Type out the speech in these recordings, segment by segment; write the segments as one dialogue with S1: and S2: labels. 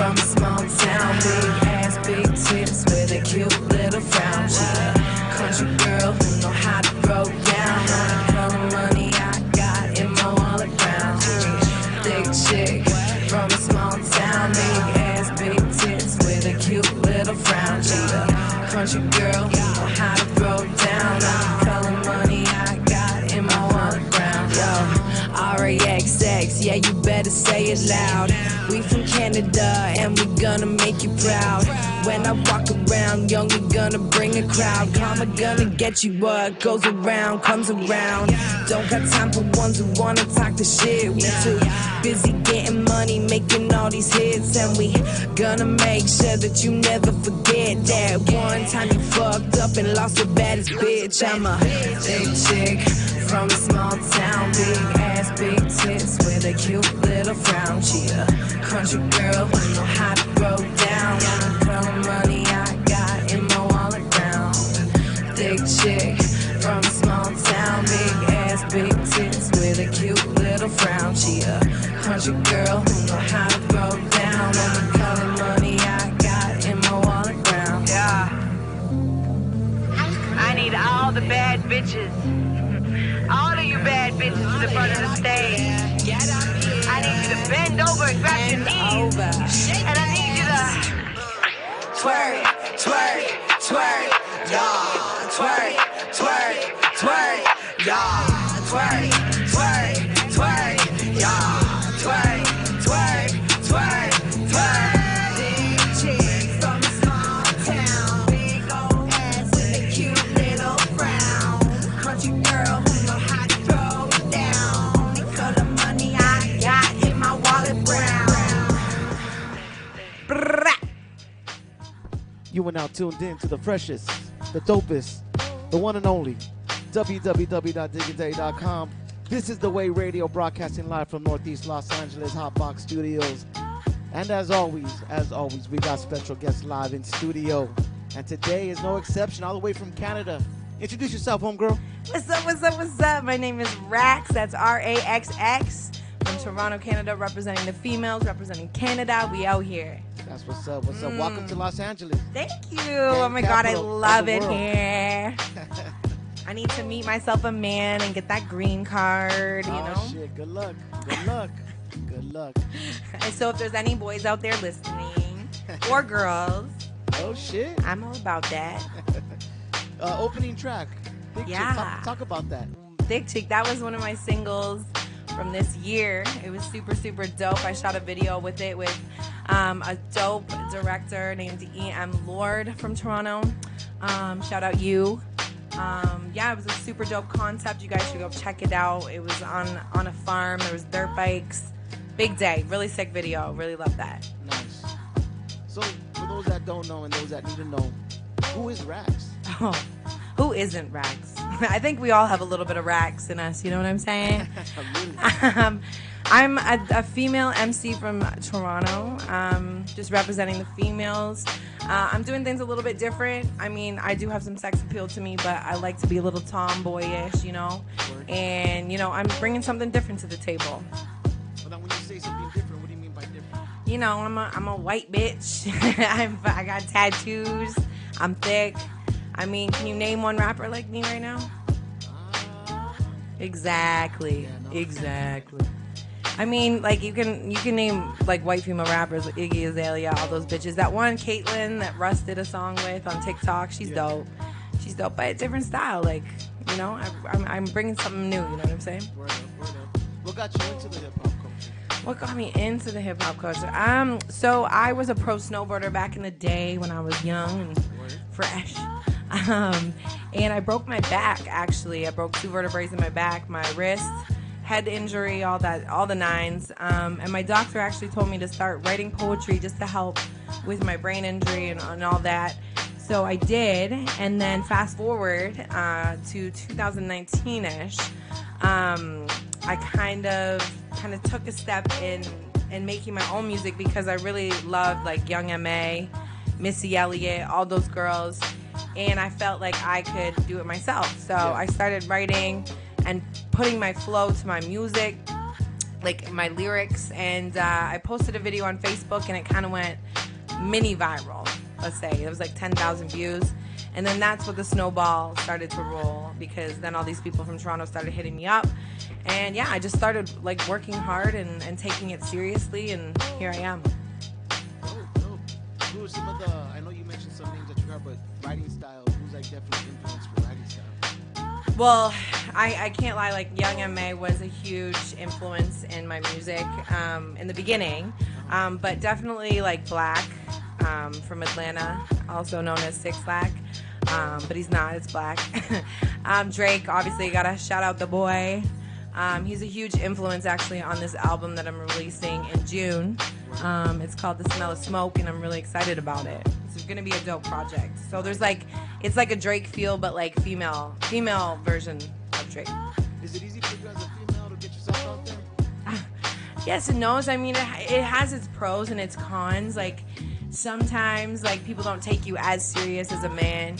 S1: from a small town, big ass, big tits with a cute little frown. She a country girl who know how to throw down on the color money I got in my wallet brown. Thick chick from a small town, big ass, big tits with a cute little frown. She a country girl who know how to throw down on the color money I got in my wallet brown. Yo, Raxx, yeah, you better say it loud. We from Canada and we gonna make you proud. When I walk around, young, we gonna bring a crowd. Karma gonna get you, what goes around comes around. Don't got time for ones who wanna talk the shit. We too busy getting money, making all these hits. And we gonna make sure that you never forget that one time you fucked up and lost your baddest bitch. I'm a big chick from a small town, big ass, big tits with a cute little frown. She a country girl who know how to throw down on the color money I got in my wallet brown. Thick chick from a small town, big ass, big tits with a cute little frown. She a country girl who know how to throw down on the color money I got in my wallet brown.
S2: Yeah, I need all the bad bitches. All of you bad bitches to the front of the stage. I need you to bend over and grab your knees. And I need you to
S1: twerk, twerk, twerk, y'all. Twerk, twerk, twerk, y'all. Twerk, twerk, twerk, y'all. Twerk, twerk, twerk, twerk. Big chick from a small town, big old ass with a cute little frown. Country girl who know how to throw it down. The color money I got in my wallet brown.
S3: You are now tuned in to the freshest, the dopest, the one and only www.diggaday.com. This is The Way Radio, broadcasting live from Northeast Los Angeles Hotbox Studios. And as always, we got special guests live in studio. And today is no exception, all the way from Canada. Introduce yourself, homegirl.
S4: What's up, what's up, what's up? My name is Raxx, that's R-A-X-X, from Toronto, Canada, representing the females, representing Canada. We out here.
S3: That's what's up, what's up. Welcome to Los Angeles.
S4: Thank you. Oh my God, I love it here. I need to meet myself a man and get that green card, you know?
S3: Oh shit, good luck, good luck, good luck.
S4: And so if there's any boys out there listening, or girls.
S3: Oh shit.
S4: I'm all about that.
S3: Opening track. Big
S4: yeah.
S3: Chick. Talk about that.
S4: Big Chick, that was one of my singles from this year. It was super, super dope. I shot a video with it with a dope director named E.M. Lord from Toronto. Shout out you. Yeah, it was a super dope concept. You guys should go check it out. It was on a farm. There was dirt bikes. Big day. Really sick video. Really love that.
S3: Nice. So, for those that don't know and those that need to know, who is Raxx?
S4: Oh, who isn't Raxx? I think we all have a little bit of Raxx in us. You know what I'm saying? I'm a female MC from Toronto, just representing the females. I'm doing things a little bit different. I mean, I do have some sex appeal to me, but I like to be a little tomboyish, you know? And, you know, I'm bringing something different to the table.
S3: Well, now when you say something different, what do you mean by different?
S4: You know, I'm a white bitch. I got tattoos. I'm thick. I mean, can you name one rapper like me right now? Exactly.
S3: Yeah, no.
S4: Exactly. I mean, like, you can name, like, white female rappers, like Iggy Azalea, all those bitches. That one, Caitlyn, that Russ did a song with on TikTok, she's dope. She's dope, but a different style. Like, you know, I'm bringing something new, you know what I'm saying?
S3: Word up. What got you into the hip-hop culture?
S4: What got me into the hip-hop culture? So I was a pro snowboarder back in the day when I was young and fresh. And I broke my back, actually. I broke 2 vertebrae in my back, my wrist, head injury, all the nines. And my doctor actually told me to start writing poetry just to help with my brain injury and all that. So I did, and then fast forward to 2019-ish, I kind of took a step in making my own music because I really loved, like, Young M.A., Missy Elliott, all those girls. And I felt like I could do it myself. So I started writing and putting my flow to my music. like my lyrics, and I posted a video on Facebook, and it kind of went mini viral. Let's say it was like 10,000 views, and then that's what the snowball started to roll, because then all these people from Toronto started hitting me up, and yeah, I just started like working hard and taking it seriously, and here I am.
S3: Dope. Who are some of the? I know you mentioned some names that you heard, but writing style. Who's like definitely influenced for writing style?
S4: Well, I can't lie, like Young M.A. was a huge influence in my music in the beginning, but definitely like Black from Atlanta, also known as Six Lack, but he's not, it's Black. Drake, obviously, gotta shout out the boy. He's a huge influence actually on this album that I'm releasing in June. It's called The Smell of Smoke, and I'm really excited about it. It's gonna be a dope project. So there's like, it's like a Drake feel, but like female version of Drake.
S3: Is it easy for you as a female to get yourself out there?
S4: Yes and no's. I mean, it has its pros and its cons. Like sometimes, like people don't take you as serious as a man.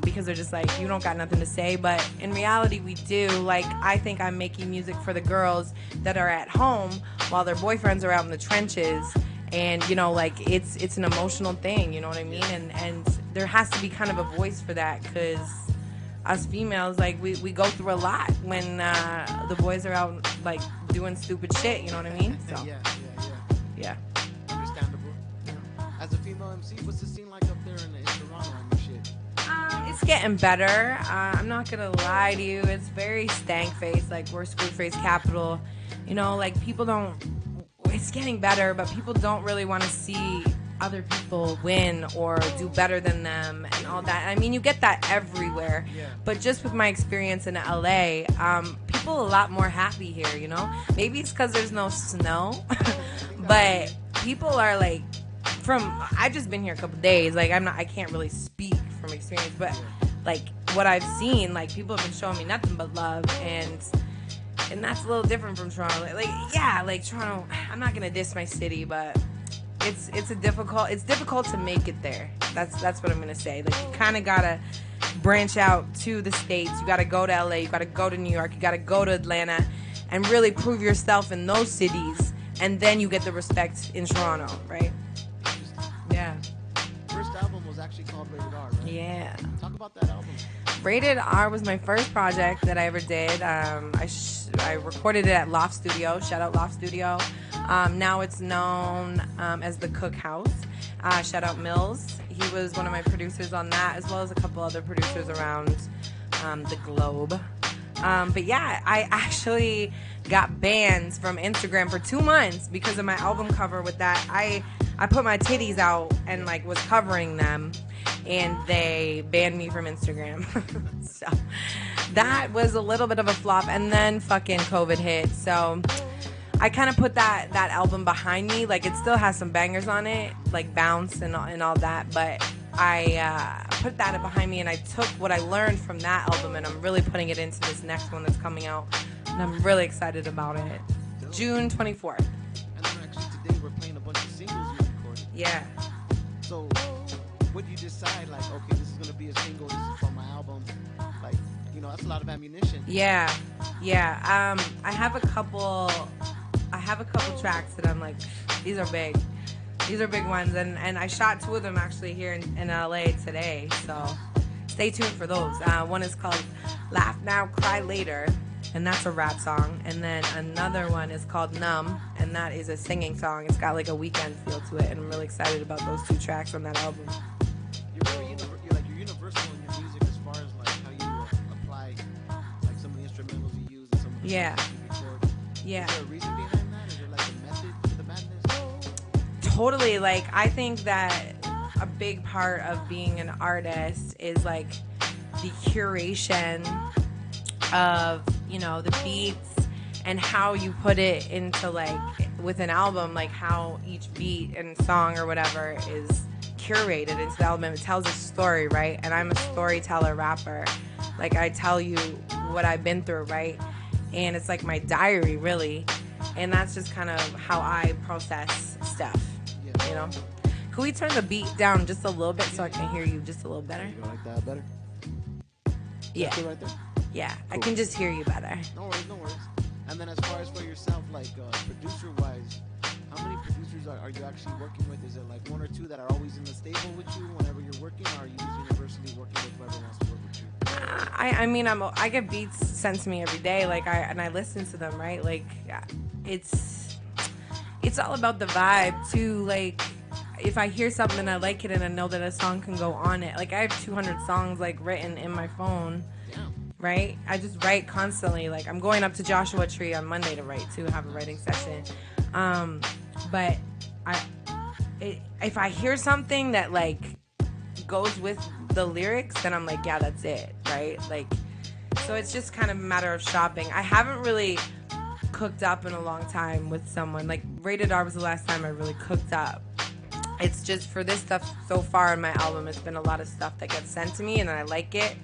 S4: Because they're just like, you don't got nothing to say. But in reality, we do. Like, I think I'm making music for the girls that are at home while their boyfriends are out in the trenches. And, you know, like, it's an emotional thing, you know what I mean? And there has to be kind of a voice for that, because us females, like, we go through a lot when the boys are out, like, doing stupid shit, you know what I mean? So, yeah.
S3: Understandable. As a female MC, what's the scene like up there in Toronto and your shit?
S4: It's getting better. I'm not gonna lie to you. It's very stank face. Like, we're Screwface capital. You know, like people don't. It's getting better, but people don't really want to see other people win or do better than them and all that. I mean, you get that everywhere.
S3: Yeah.
S4: But just with my experience in LA, people are a lot more happy here. You know, maybe it's because there's no snow, but people are like. I've just been here a couple days. Like I can't really speak from experience, but like what I've seen, like people have been showing me nothing but love, and that's a little different from Toronto. Like Toronto. I'm not gonna diss my city, but it's difficult to make it there. That's what I'm gonna say. Like you kind of gotta branch out to the States. You gotta go to LA. You gotta go to New York. You gotta go to Atlanta, and really prove yourself in those cities, and then you get the respect in Toronto, right? Yeah.
S3: First album was actually called Rated R, right?
S4: Yeah.
S3: Talk about that album.
S4: Rated R was my first project that I ever did. I recorded it at Loft Studio. Shout out Loft Studio. Now it's known as the Cook House. Shout out Mills. He was one of my producers on that, as well as a couple other producers around the globe. But yeah, I actually got banned from Instagram for 2 months because of my album cover with that. I put my titties out and like was covering them, and they banned me from Instagram. So that was a little bit of a flop, and then fucking COVID hit. So I kind of put that album behind me. Like it still has some bangers on it, like Bounce and all that, but I put that behind me, and I took what I learned from that album, and I'm really putting it into this next one that's coming out, and I'm really excited about it. June 24th.
S3: And then actually today we're playing a bunch of singles you recorded.
S4: Yeah.
S3: So what do you decide? Like, okay, this is gonna be a single. This is from my album. Like, you know, that's a lot of ammunition.
S4: Yeah. I have a couple tracks that I'm like, these are big. These are big ones, and I shot 2 of them actually here in LA today, so stay tuned for those. One is called Laugh Now, Cry Later, and that's a rap song, and then another one is called Numb, and that is a singing song. It's got like a weekend feel to it, and I'm really excited about those 2 tracks on that album.
S3: You're universal in your music as far as like how you apply like some of the instrumentals you use and some of the songs you record.
S4: Yeah.
S3: Is there a reason behind that? Is there like a method to the madness?
S4: Totally. Like I think that a big part of being an artist is like the curation of, you know, the beats and how you put it into like with an album, like how each beat and song or whatever is curated into the album. It tells a story, right? And I'm a storyteller rapper. Like I tell you what I've been through, right? And it's like my diary, really. And that's just kind of how I process stuff, you know? Can we turn the beat down just a little bit so I can hear you just a little better?
S3: You go like that better?
S4: Yeah.
S3: That's it right there?
S4: Yeah,
S3: Cool.
S4: I can just hear you better.
S3: No worries. And then as far as for yourself, like producer-wise, how many producers are you actually working with? Is it like one or two that are always in the stable with you whenever you're working, or are you just universally working with whoever wants to work with you?
S4: I mean, I get beats sent to me every day, like I listen to them, right? Like it's all about the vibe too. Like if I hear something and I like it and I know that a song can go on it, like I have 200 songs like written in my phone. Right? I just write constantly. Like I'm going up to Joshua Tree on Monday to write too, have a writing session. But if I hear something that like goes with the lyrics, then I'm like, yeah, that's it, right? Like, so it's just kind of a matter of shopping. I haven't really cooked up in a long time with someone. Like Rated R was the last time I really cooked up. It's just for this stuff so far in my album, it's been a lot of stuff that gets sent to me and then I like it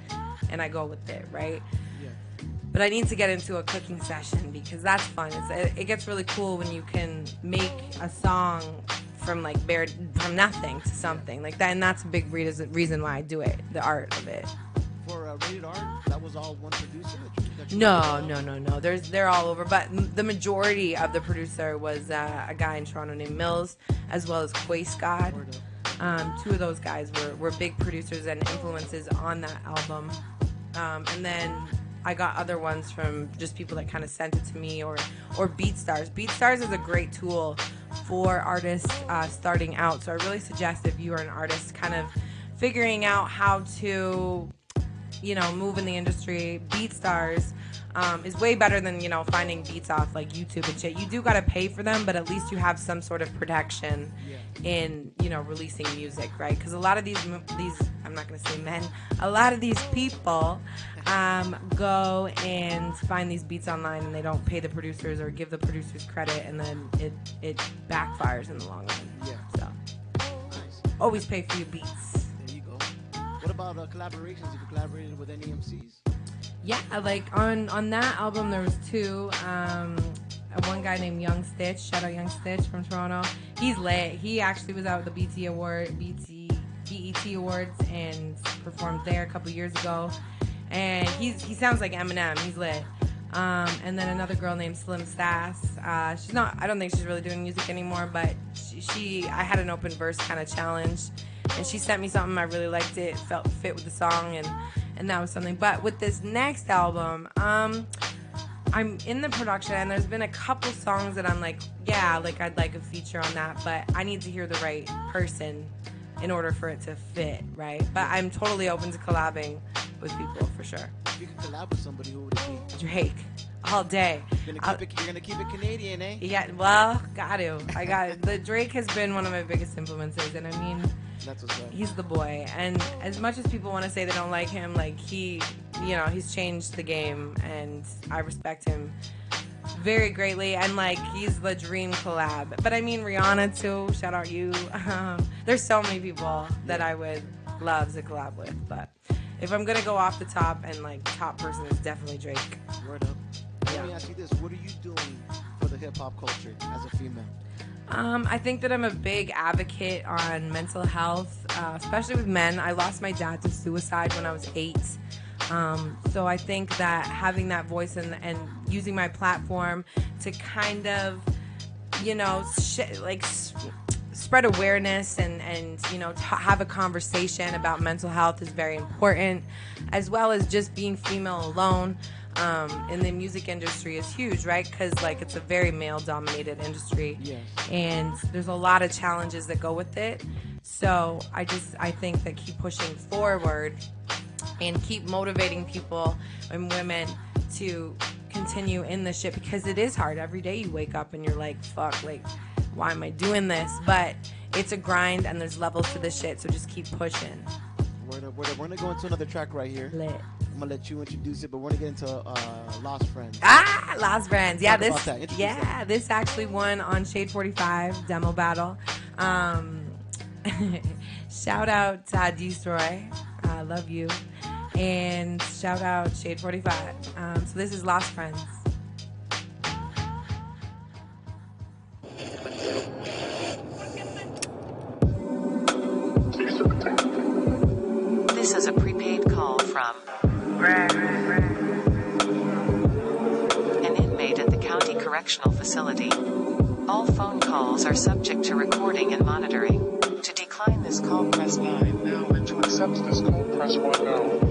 S4: and I go with it, right? Yeah. But I need to get into a cooking session because that's fun. It gets really cool when you can make a song from nothing to something like that, and that's a big reason why I do it. The art of it.
S3: For Rated R, that was all one producer.
S4: No. They're all over, but the majority of the producer was a guy in Toronto named Mills, as well as Quay Scott. Two of those guys were big producers and influences on that album. And then I got other ones from just people that kind of sent it to me or BeatStars. BeatStars is a great tool for artists starting out. So I really suggest if you are an artist kind of figuring out how to, move in the industry, BeatStars is way better than, finding beats off like YouTube and shit. You do got to pay for them, but at least you have some sort of protection in, releasing music, right? Because a lot of these, I'm not going to say men, a lot of these people go and find these beats online and they don't pay the producers or give the producers credit, and then it backfires in the long run. Yeah. So nice. Always pay for your beats.
S3: There you go. What about collaborations? Have you collaborated with any MCs?
S4: Yeah, like on that album there was two. One guy named Young Stitch, shout out Young Stitch from Toronto. He's lit. He actually was out at the BET Awards and performed there a couple years ago. And he sounds like Eminem. He's lit. And then another girl named Slim Sass. She's not. I don't think she's really doing music anymore, but I had an open verse kind of challenge, and she sent me something. I really liked it. Felt fit with the song, and that was something. But with this next album, I'm in the production, and there's been a couple songs that I'm like, yeah, like I'd like a feature on that, but I need to hear the right person in order for it to fit, right? But I'm totally open to collabing with people for sure.
S3: If you could collab with somebody, who would it be?
S4: Drake, all day.
S3: You're gonna keep it Canadian, eh?
S4: Yeah, well, got to. I got it. The Drake has been one of my biggest influences, and I mean,
S3: that's what's up.
S4: He's the boy, and as much as people want to say they don't like him, like he's changed the game, and I respect him very greatly, and like he's the dream collab. But I mean Rihanna too, shout out you. There's so many people that I would love to collab with, but if I'm gonna go off the top, and like top person is definitely Drake.
S3: Word up. Let me ask you this: what are you doing for the hip hop culture as a female?
S4: I think that I'm a big advocate on mental health, especially with men. I lost my dad to suicide when I was 8. So I think that having that voice and using my platform to kind of, spread awareness and have a conversation about mental health is very important, as well as just being female alone. In the music industry is huge, right? Because it's a very male-dominated industry, yes. And there's a lot of challenges that go with it. So I think that keep pushing forward and keep motivating people and women to continue in this shit, because it is hard. Every day you wake up and you're like, fuck, why am I doing this? But it's a grind and there's levels to this shit, so just keep pushing.
S3: We're gonna go into another track right here.
S4: Lit.
S3: I'm gonna let you introduce it, but we're gonna get into Lost Friends.
S4: Lost Friends. Yeah,
S3: that.
S4: This actually won on Shade 45 demo battle. Shout out to Destroy. I love you. And shout out Shade 45. So this is Lost Friends.
S5: This is a prepaid call from an inmate at the correctional facility. All phone calls are subject to recording and monitoring. To decline this call, press 9 now, and to accept this call, press 1 now.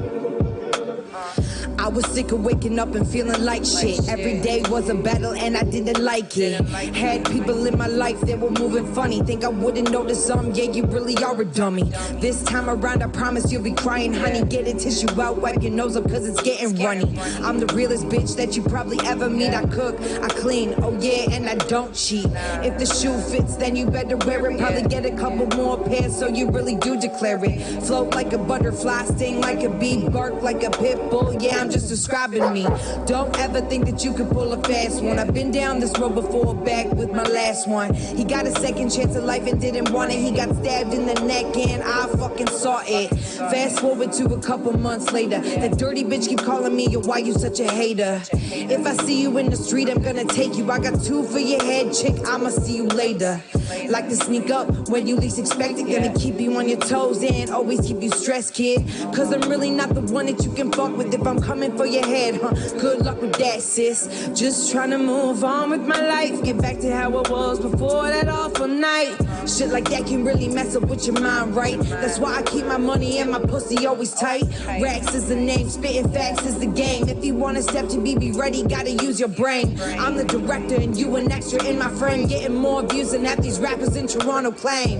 S6: I was sick of waking up and feeling like shit. Every day was a battle and I didn't like it. Had people in my life that were moving funny. Think I wouldn't notice some? Yeah, you really are a dummy. This time around I promise you'll be crying, honey. Get a tissue out, wipe your nose up cause it's getting runny. I'm the realest bitch that you probably ever meet. I cook, I clean, oh yeah, and I don't cheat. If the shoe fits then you better wear it. Probably get a couple more pairs so you really do declare it. Float like a butterfly, sting like a bee, bark like a pit bull. Yeah, I'm just describing me. Don't ever think that you can pull a fast one. I've been down this road before, back with my last one. He got a second chance at life and didn't want it. He got stabbed in the neck and I fucking saw it. Fast forward to a couple months later. That dirty bitch keep calling me, yo, why you such a hater? If I see you in the street, I'm gonna take you. I got 2 for your head, chick, I'ma see you later. Like to sneak up when you least expect it. Gonna keep you on your toes and always keep you stressed, kid. Cause I'm really not the one that you can fuck with if I'm coming for your head, huh? Good luck with that, sis. Just trying to move on with my life. Get back to how it was before that awful night. Shit like that can really mess up with your mind, right? That's why I keep my money and my pussy always tight. Raxx is the name, spitting facts is the game. If you wanna step to be ready, gotta use your brain. I'm the director and you an extra in my frame. Getting more views than half these rappers in Toronto claim.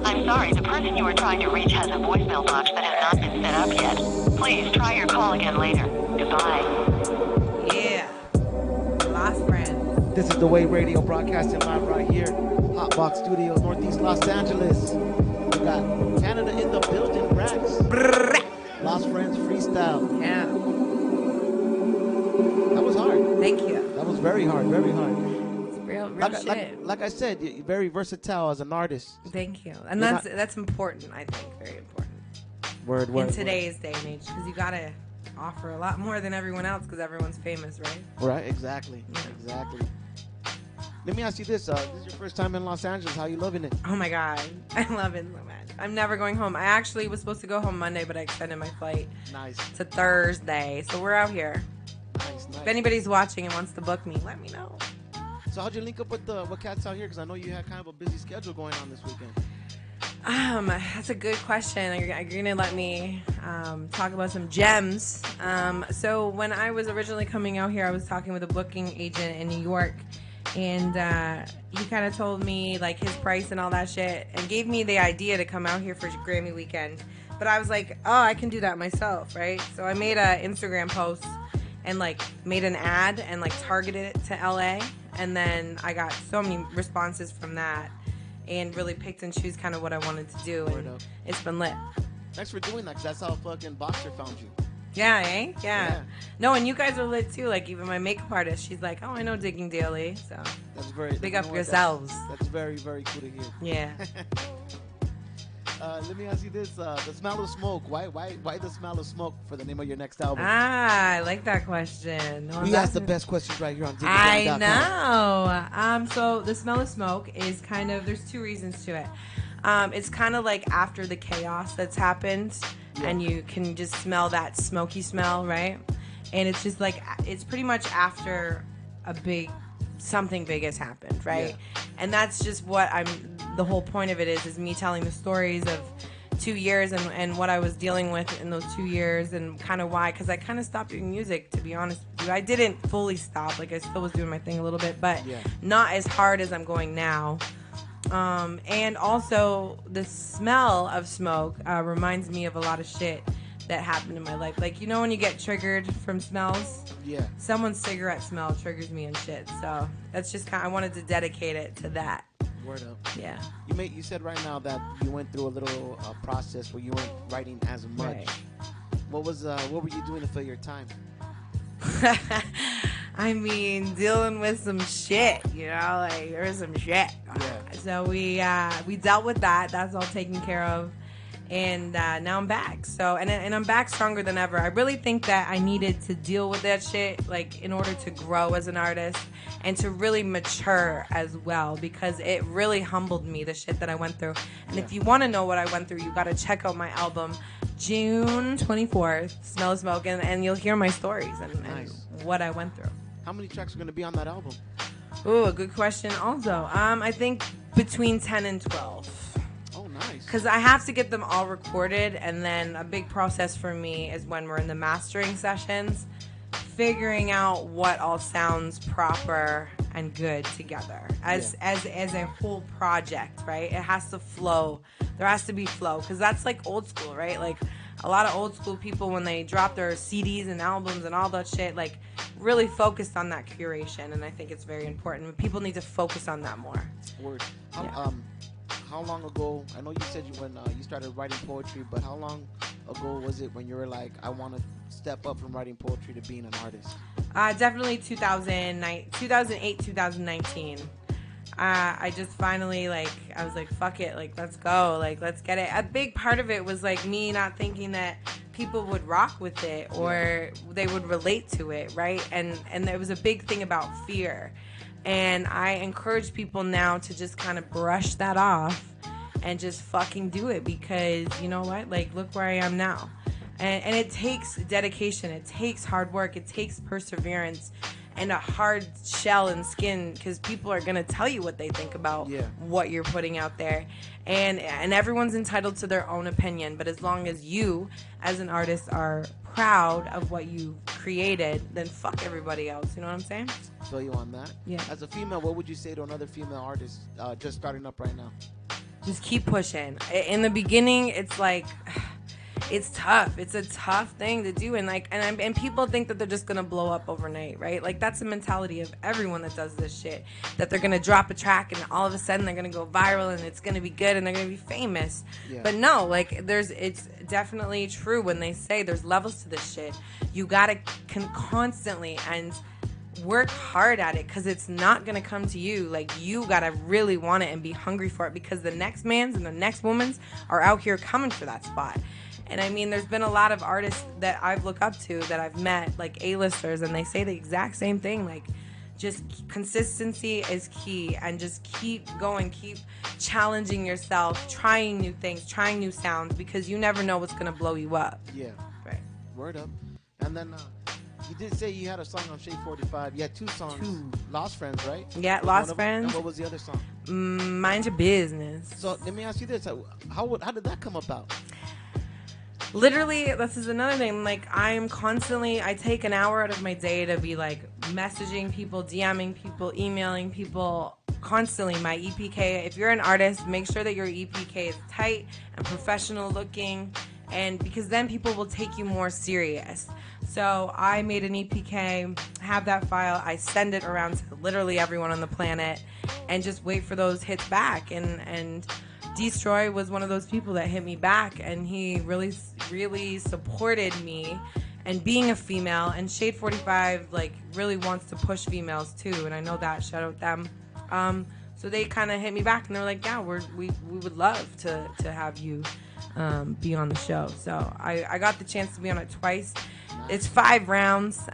S7: I'm sorry, the person you are trying to reach has a voicemail box that has not been set up yet. Please try your call again later. Goodbye.
S4: Yeah. Lost friends.
S3: This is The Way Radio broadcasting live right here. Hotbox Studios, Northeast Los Angeles. We got Canada in the building, Raxx. Lost Friends Freestyle.
S4: Yeah.
S3: That was hard.
S4: Thank you.
S3: That was very hard, very hard.
S4: It's real shit.
S3: Like I said, you're very versatile as an artist.
S4: Thank you. And that's important, I think. Very important.
S3: Word.
S4: In today's day and age, because you gotta offer a lot more than everyone else because everyone's famous, right?
S3: Right, exactly.
S4: Yeah.
S3: Exactly. Let me ask you this. This is your first time in Los Angeles. How you loving it?
S4: Oh my God. I love it so much. I'm never going home. I actually was supposed to go home Monday, but I extended my flight to Thursday. So we're out here.
S3: Nice.
S4: If anybody's watching and wants to book me, let me know.
S3: So how'd you link up with what cats out here? Because I know you had kind of a busy schedule going on this weekend.
S4: That's a good question. You're gonna let me talk about some gems. So when I was originally coming out here, I was talking with a booking agent in New York, and he kind of told me like his price and all that shit, and gave me the idea to come out here for Grammy weekend. But I was like, oh, I can do that myself, right? So I made a Instagram post and like made an ad and like targeted it to LA, and then I got so many responses from that. And really picked and choose kind of what I wanted to do. And it's been lit.
S3: Thanks for doing that, because that's how fucking Boxer found you.
S4: Yeah, eh? Yeah. No, and you guys are lit too. Like, even my makeup artist, she's like, oh, I know Digging Daily. So,
S3: that's very
S4: big up yourselves.
S3: That's very, very cool to hear.
S4: Yeah.
S3: Let me ask you this. The smell of smoke. Why the smell of smoke for the name of your next album?
S4: I like that question.
S3: We ask the best questions right here on
S4: I know. So the smell of smoke is kind of, there's 2 reasons to it. It's kind of like after the chaos that's happened, and you can just smell that smoky smell, right? And it's just like, it's pretty much after something big has happened, right? Yeah. And that's just what the whole point of it is me telling the stories of 2 years and what I was dealing with in those 2 years and kind of why, because I kind of stopped doing music, to be honest with you. I didn't fully stop, like I still was doing my thing a little bit, but not as hard as I'm going now. And also the smell of smoke reminds me of a lot of shit that happened in my life. Like, you know when you get triggered from smells? Yeah. Someone's cigarette smell triggers me and shit. So that's just I wanted to dedicate it to that.
S3: Word up.
S4: Yeah.
S3: You said right now that you went through a little process where you weren't writing as much. Right. What were you doing to fill your time?
S4: I mean, dealing with some shit, you know, like there was some shit. Yeah. So we dealt with that. That's all taken care of. And now I'm back. So and I'm back stronger than ever. I really think that I needed to deal with that shit, like in order to grow as an artist and to really mature as well, because it really humbled me, the shit that I went through. And if you want to know what I went through, you got to check out my album, June 24th, Smell of Smoke, and you'll hear my stories and what I went through.
S3: How many tracks are going to be on that album?
S4: Ooh, a good question also. I think between 10 and 12.
S3: Oh, nice.
S4: Because I have to get them all recorded, and then a big process for me is when we're in the mastering sessions, figuring out what all sounds proper and good together as a whole project, right? It has to flow. There has to be flow, because that's like old school, right? Like a lot of old school people, when they drop their CDs and albums and all that shit, like really focused on that curation, and I think it's very important. People need to focus on that more.
S3: Word. How long ago? I know you said when you started writing poetry, but how long ago was it when you were like, I want to step up from writing poetry to being an artist?
S4: Definitely 2008, 2019. I just finally, like, I was like, fuck it, like, let's go, like, let's get it. A big part of it was, like, me not thinking that people would rock with it or they would relate to it, right? And there was a big thing about fear. And I encourage people now to just kind of brush that off and just fucking do it, because, you know what, like, look where I am now. And it takes dedication, it takes hard work, it takes perseverance, and a hard shell and skin, because people are going to tell you what they think about what you're putting out there. And everyone's entitled to their own opinion, but as long as you, as an artist, are proud of what you created, then fuck everybody else. You know what I'm saying?
S3: Feel you on that?
S4: Yeah.
S3: As a female, what would you say to another female artist just starting up right now?
S4: Just keep pushing. In the beginning, it's like... it's tough. It's a tough thing to do, and people think that they're just gonna blow up overnight, right? Like, that's the mentality of everyone that does this shit. That they're gonna drop a track and all of a sudden they're gonna go viral and it's gonna be good and they're gonna be famous. Yeah. But no, like, it's definitely true when they say there's levels to this shit. You gotta constantly and work hard at it, because it's not gonna come to you. Like, you gotta really want it and be hungry for it, because the next man's and the next woman's are out here coming for that spot. And I mean, there's been a lot of artists that I've looked up to that I've met, like A-listers, and they say the exact same thing. Like, just consistency is key, and just keep going, keep challenging yourself, trying new things, trying new sounds, because you never know what's gonna blow you up.
S3: Yeah.
S4: Right.
S3: Word up. And then you did say you had a song on Shade 45. You had two songs. Lost Friends, right?
S4: Yeah, Lost Friends.
S3: And what was the other song?
S4: Mind Your Business.
S3: So let me ask you this: how did that come about?
S4: Literally, this is another thing. Like, I take an hour out of my day to be like messaging people, DMing people, emailing people constantly. My EPK, if you're an artist, make sure that your EPK is tight and professional looking, and because then people will take you more serious. So I made an EPK, have that file, I send it around to literally everyone on the planet, and just wait for those hits back. And Destroy was one of those people that hit me back, and he really, really supported me. And being a female, and Shade 45 like really wants to push females too, and I know that. Shout out them. So they kind of hit me back, and they're like, "Yeah, we would love to have you be on the show." So I got the chance to be on it twice. It's 5 rounds.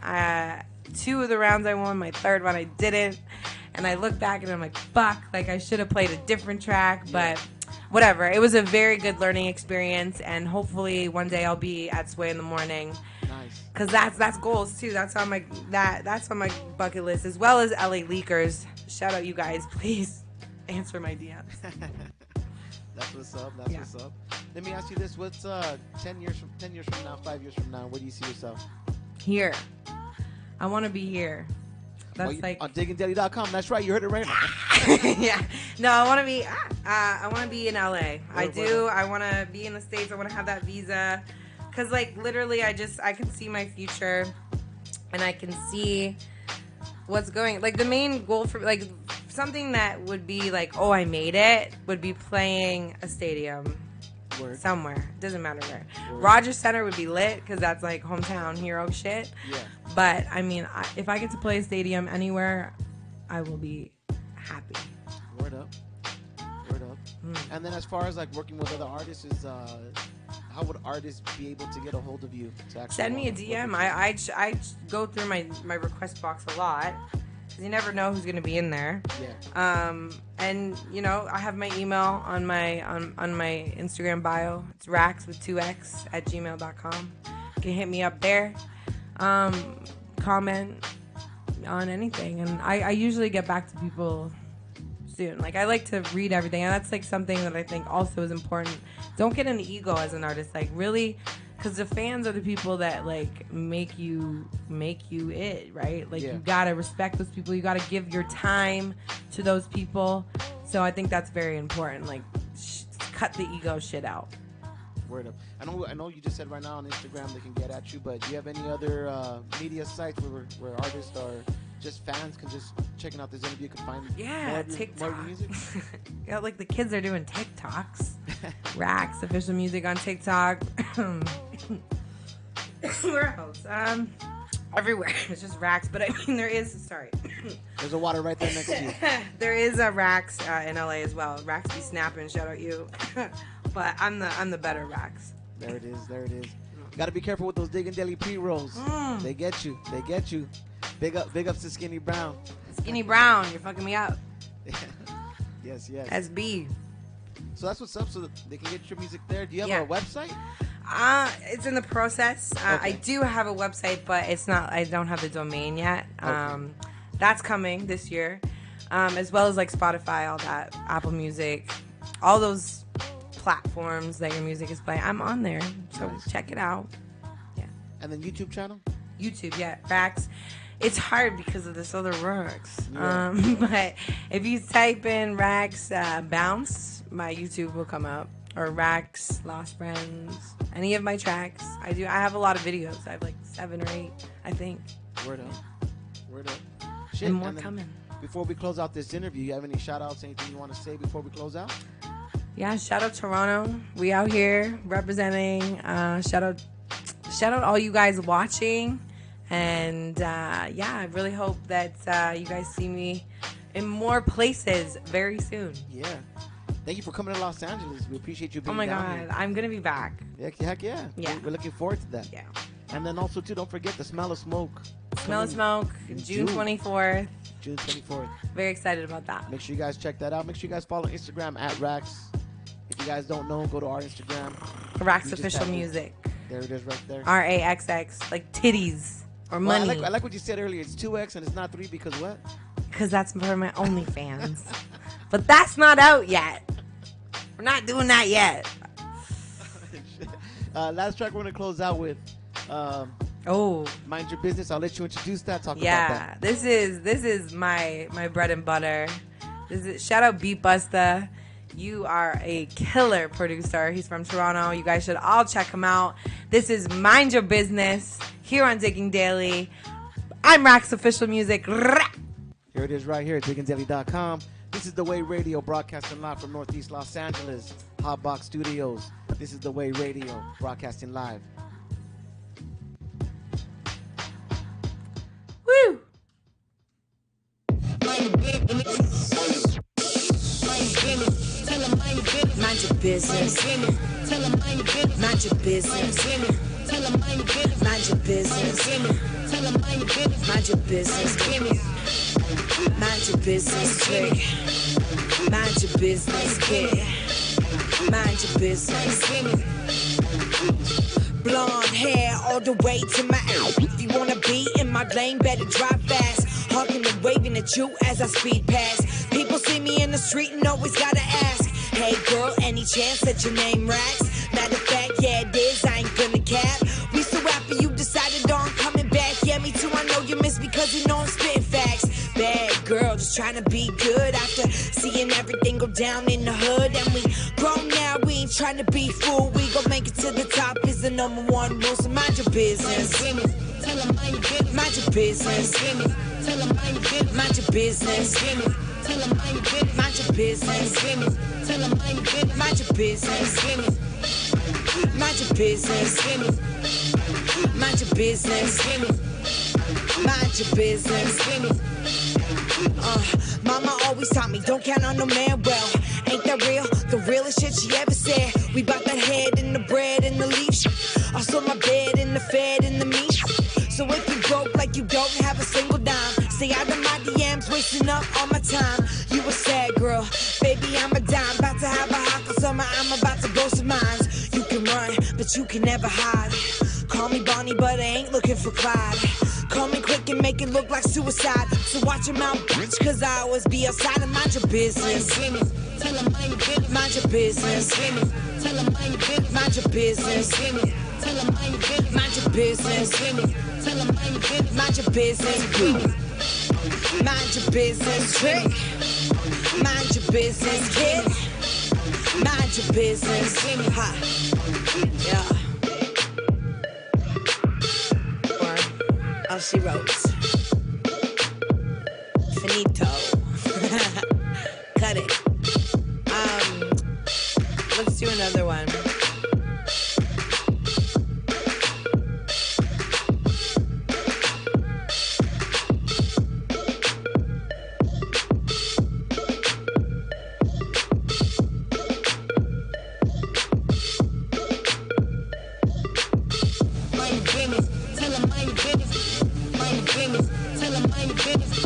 S4: 2 of the rounds I won. My 3rd one I didn't. And I look back and I'm like, fuck, like I should have played a different track, but whatever. It was a very good learning experience, and hopefully one day I'll be at Sway in the Morning.
S3: Nice.
S4: Cause that's goals too. That's on my bucket list, as well as LA Leakers. Shout out you guys, please answer my DMs.
S3: That's what's up. That's what's up. Let me ask you this: what's 10 years from now, 5 years from now? Where do you see yourself?
S4: Here. I want to be here. That's like
S3: on diggingdaily.com. That's right. You heard it right now.
S4: Yeah. No, I want to be. I want to be in LA. I do. I want to be in the States. I want to have that visa. Cause like literally, I can see my future, and I can see what's going. Like the main goal for like something that would be like, oh, I made it, would be playing a stadium.
S3: Word.
S4: Somewhere. Doesn't matter where.
S3: Word.
S4: Rogers Center would be lit because that's like hometown hero shit.
S3: Yeah.
S4: But I mean, if I get to play a stadium anywhere, I will be happy.
S3: Word up. Word up. And then as far as like working with other artists, is how would artists be able to get a hold of you? To actually
S4: send me a DM. I go through my request box a lot. You never know who's gonna be in there.
S3: Yeah.
S4: And you know, I have my email on my Instagram bio. It's Raxx with 2x @gmail.com. You can hit me up there. Comment. on anything. And I usually get back to people soon. Like, I like to read everything, and that's like something that I think also is important. Don't get an ego as an artist. Like, really, because the fans are the people that like make you it, right? Like, you gotta respect those people. You gotta give your time to those people. So I think that's very important. Like, cut the ego shit out.
S3: Word up. I know you just said right now on Instagram they can get at you, but do you have any other media sites where artists or just fans can just checking out this interview can find
S4: TikTok.
S3: more music?
S4: Yeah, like the kids are doing TikToks. Raxx official music on TikTok. Where else? Everywhere. It's just Raxx, but I mean
S3: There's a water right there next to you.
S4: There is a Raxx in LA as well. Raxx be snapping, shout out you. But I'm the better Raxx.
S3: There it is. You gotta be careful with those Diggin' Daily pre-rolls. They get you. Big ups to Skinny Brown.
S4: Skinny Brown, you're fucking me up.
S3: Yes.
S4: SB.
S3: So that's what's up. So they can get your music there. Do you have a website?
S4: It's in the process. Okay. I do have a website, but it's not. I don't have the domain yet. Okay. That's coming this year, as well as like Spotify, all that, Apple Music, all those platforms that your music is playing. I'm on there, so check it out. Yeah. And
S3: then YouTube channel?
S4: YouTube, yeah, Raxx. It's hard because of this other Raxx. Yeah. But if you type in Raxx Bounce, my YouTube will come up. Or Raxx Lost Friends. Any of my tracks. I have a lot of videos. I have like 7 or 8, I think.
S3: Word up. Shit,
S4: and more coming.
S3: Before we close out this interview, you have any shout outs, anything you want to say before we close out?
S4: Yeah, shout out Toronto. We out here representing. Shout out all you guys watching. And I really hope that you guys see me in more places very soon.
S3: Yeah. Thank you for coming to Los Angeles. We appreciate you being down here.
S4: Oh my God, I'm going to be back.
S3: Heck yeah.
S4: Yeah.
S3: We're looking forward to that.
S4: Yeah.
S3: And then also, too, don't forget the Smell of Smoke.
S4: Smell of Smoke, June 24th.
S3: June 24th.
S4: Very excited about that.
S3: Make sure you guys check that out. Make sure you guys follow Instagram at Raxx. If you guys don't know, go to our Instagram.
S4: Raxx official music.
S3: There it is right there.
S4: RAXX, like titties or money.
S3: I like what you said earlier. It's 2X and it's not 3 because what?
S4: Because that's for my OnlyFans. But that's not out yet. We're not doing that yet.
S3: Last track we're going to close out with. Mind Your Business. I'll let you introduce that. Talk about that.
S4: This is my bread and butter. Shout out Beat Busta. You are a killer producer. He's from Toronto. You guys should all check him out. This is Mind Your Business here on Digging Daily. I'm Raxx Official Music.
S3: Here it is right here at diggingdaily.com. This is The Way Radio, broadcasting live from Northeast Los Angeles, Hotbox Studios. This is The Way Radio, broadcasting live.
S4: Woo!
S6: Mind your business. Mind your business. Mind your business. Mind your business. Mind your business, trick. Mind your business, kid. Mind your business. Blonde hair all the way to my out. If you wanna be in my lane, better drive fast. Honking and waving at you as I speed past. People see me in the street and always gotta ask, hey girl, any chance that your name Raxx? Matter of fact, yeah it is, I ain't gonna cap. We so happy you decided on coming back. Yeah, me too, I know you miss because you know I'm spitting facts. Bad girl, just trying to be good after seeing everything go down in the hood. And we grown now, we ain't trying to be fool. We gon' make it to the top is the #1 rule. So mind your business. Mind your business. Mind your business. Mind your business. Mind your business. Mind your business. Mind your business. Mind your business. Mama always taught me, don't count on no man. Well, ain't that real? The realest shit she ever said. We bout that head and the bread and the leash. Also my bed and the fed and the meat. So if you broke like you don't have a single dime, stay out of my DMs, wasting up all my time. You a sad girl, baby I'm a dime. About to have a hot summer, I'm about to blow some minds. You can run, but you can never hide. Call me Bonnie, but I ain't looking for Clyde. Call me quick and make it look like suicide. So watch your mouth, bitch, cause I always be outside and mind your business. Tell them mind your business. Mind your business. Tell them mind your business. Mind your business. Tell them mind your business. Mind your business. Tell them mind your business. Mind your business. Mind your business, trick. Mind your business, kid. Mind your business. Ha. Yeah. Or all she wrote. Finito. Cut it. Let's do another one. Mind your business. Tell them mind your business. Mind your business. Tell them mind your business.